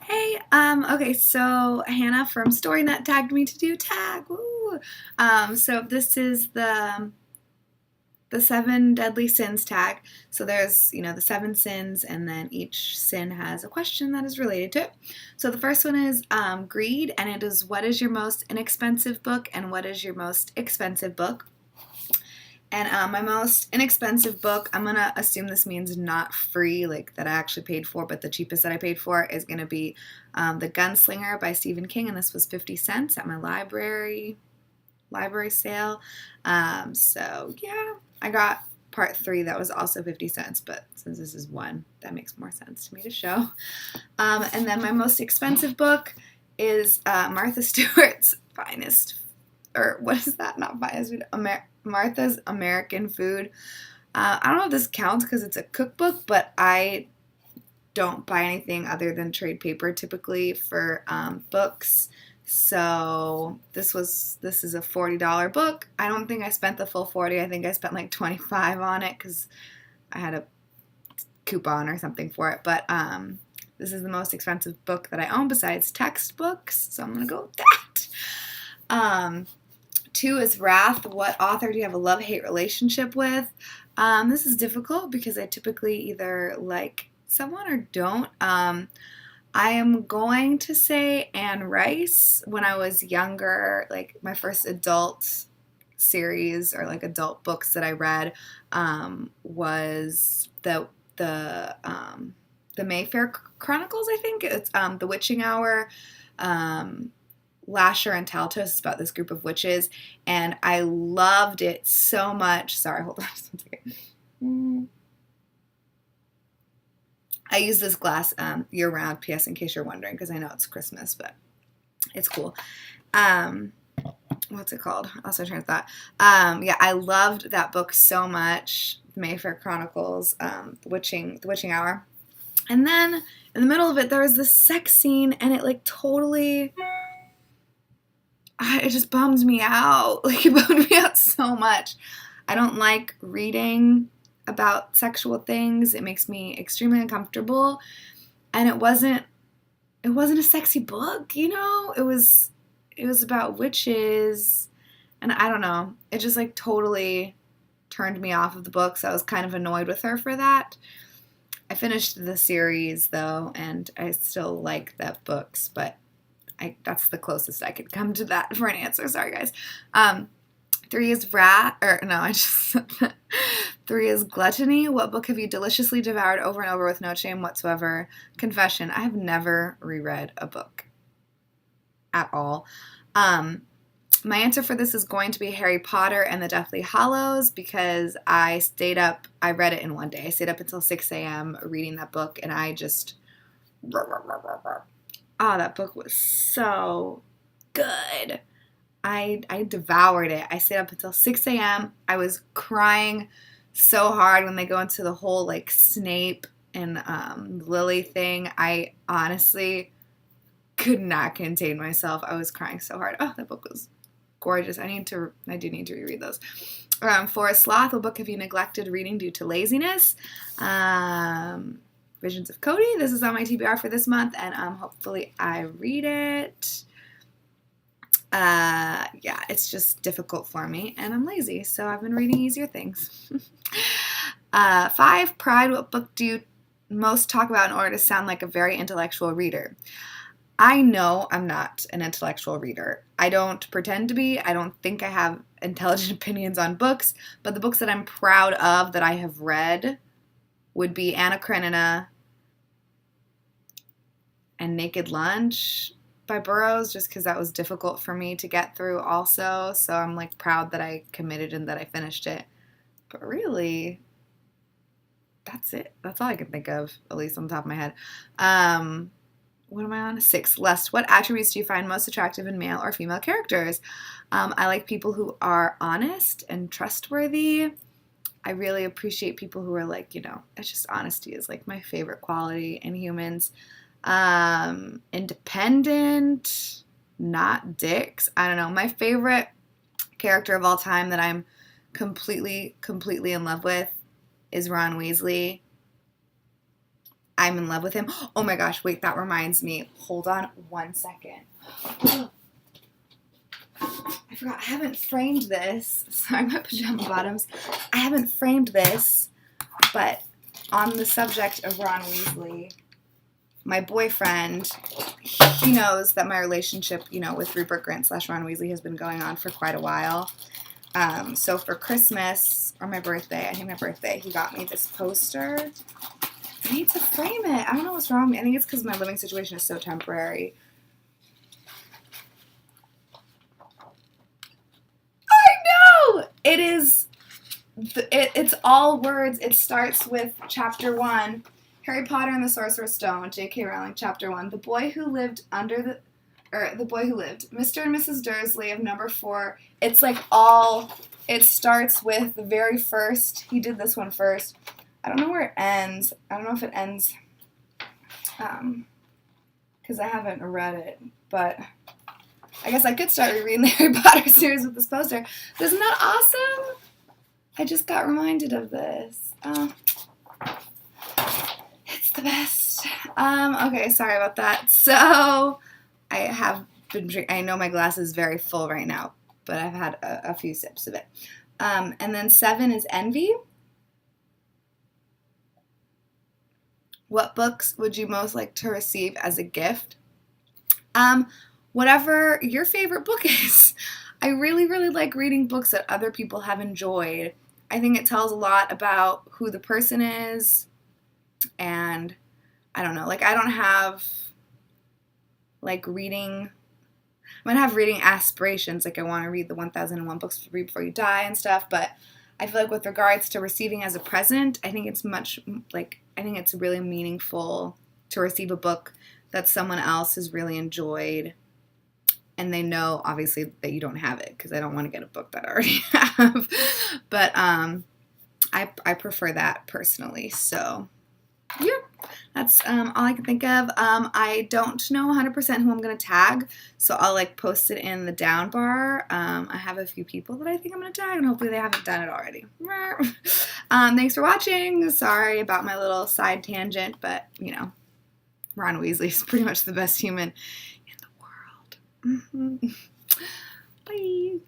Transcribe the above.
Hey, okay, so Hannah from StoryNet tagged me to do tag. Woo! So this is the seven deadly sins tag. So there's, the seven sins, and then each sin has a question that is related to it. So the first one is greed, and it is what is your most inexpensive book and what is your most expensive book? And my most inexpensive book, I'm going to assume this means not free, like that I actually paid for, but the cheapest that I paid for is going to be The Gunslinger by Stephen King, and this was 50 cents at my library sale. So, yeah, I got part 3 that was also 50 cents, but since this is 1, that makes more sense to me to show. And then my most expensive book is Martha Stewart's Finest, or what is that? Not Finest Food, Martha's American Food. I don't know if this counts because it's a cookbook, but I don't buy anything other than trade paper typically for books. So this is a $40 book. I don't think I spent the full 40. I think I spent like 25 on it because I had a coupon or something for it. But this is the most expensive book that I own besides textbooks, so I'm gonna go with that. 2 is Wrath. What author do you have a love-hate relationship with? This is difficult because I typically either like someone or don't. I am going to say Anne Rice. When I was younger, like my first adult series or like adult books that I read was the Mayfair Chronicles, I think. It's The Witching Hour. Lasher and Taltos is about this group of witches, and I loved it so much. Sorry, hold on just one second. I use this glass year-round, P.S. in case you're wondering, because I know it's Christmas, but it's cool. What's it called? Also trying to thought. Yeah, I loved that book so much, Mayfair Chronicles, The Witching Hour. And then in the middle of it, there was this sex scene, and it like totally... it just bums me out. Like, it bummed me out so much. I don't like reading about sexual things. It makes me extremely uncomfortable. And it wasn't a sexy book, It was about witches. And I don't know. It just like totally turned me off of the book. So I was kind of annoyed with her for that. I finished the series though, and I still like that books, but that's the closest I could come to that for an answer. Sorry, guys. 3 is 3 is Gluttony. What book have you deliciously devoured over and over with no shame whatsoever? Confession. I have never reread a book at all. My answer for this is going to be Harry Potter and the Deathly Hallows because I read it in one day. I stayed up until 6 a.m. reading that book, and I just... Oh, that book was so good. I devoured it. I stayed up until 6 a.m. I was crying so hard when they go into the whole, like, Snape and Lily thing. I honestly could not contain myself. I was crying so hard. Oh, that book was gorgeous. I do need to reread those. 4 is Sloth. What book have you neglected reading due to laziness? Visions of Cody. This is on my TBR for this month, and hopefully I read it. Yeah, it's just difficult for me, and I'm lazy, so I've been reading easier things. 5, Pride. What book do you most talk about in order to sound like a very intellectual reader? I know I'm not an intellectual reader. I don't pretend to be. I don't think I have intelligent opinions on books, but the books that I'm proud of that I have read would be Anna Karenina and Naked Lunch by Burroughs, just because that was difficult for me to get through also. So I'm like proud that I committed and that I finished it. But really, that's it. That's all I can think of, at least on the top of my head. What am I on? 6, Lust. What attributes do you find most attractive in male or female characters? I like people who are honest and trustworthy. I really appreciate people who are like, it's just honesty is like my favorite quality in humans. Independent, not dicks. I don't know. My favorite character of all time that I'm completely in love with is Ron Weasley. I'm in love with him. Oh my gosh, wait, that reminds me. Hold on 1 second. I forgot, I haven't framed this. Sorry, my pajama bottoms. I haven't framed this, but on the subject of Ron Weasley, my boyfriend, he knows that my relationship, with Rupert Grint / Ron Weasley has been going on for quite a while. So for Christmas, or my birthday, I think my birthday, he got me this poster. I need to frame it. I don't know what's wrong. I think it's because my living situation is so temporary. I know! It is, it's all words. It starts with chapter 1, Harry Potter and the Sorcerer's Stone, J.K. Rowling, chapter 1. The boy who lived, Mr. and Mrs. Dursley of number 4. It's like all, it starts with the very first, he did this one first. I don't know where it ends. I don't know if it ends, because I haven't read it, but I guess I could start rereading the Harry Potter series with this poster. Isn't that awesome? I just got reminded of this. It's the best. Okay, sorry about that. So, I have been drinking, I know my glass is very full right now, but I've had a few sips of it. And then 7 is envy. What books would you most like to receive as a gift? Whatever your favorite book is. I really, really like reading books that other people have enjoyed. I think it tells a lot about who the person is, and I don't know, like I don't have like reading, I'm going to have reading aspirations, like I want to read the 1001 books to read before you die and stuff, but I feel like with regards to receiving as a present, I think it's really meaningful to receive a book that someone else has really enjoyed, and they know, obviously, that you don't have it, because I don't want to get a book that I already have, but I prefer that personally, so yeah, that's all I can think of. I don't know 100% who I'm going to tag, so I'll like post it in the down bar. I have a few people that I think I'm going to tag, and hopefully they haven't done it already. Thanks for watching. Sorry about my little side tangent, but Ron Weasley is pretty much the best human in the world. Bye.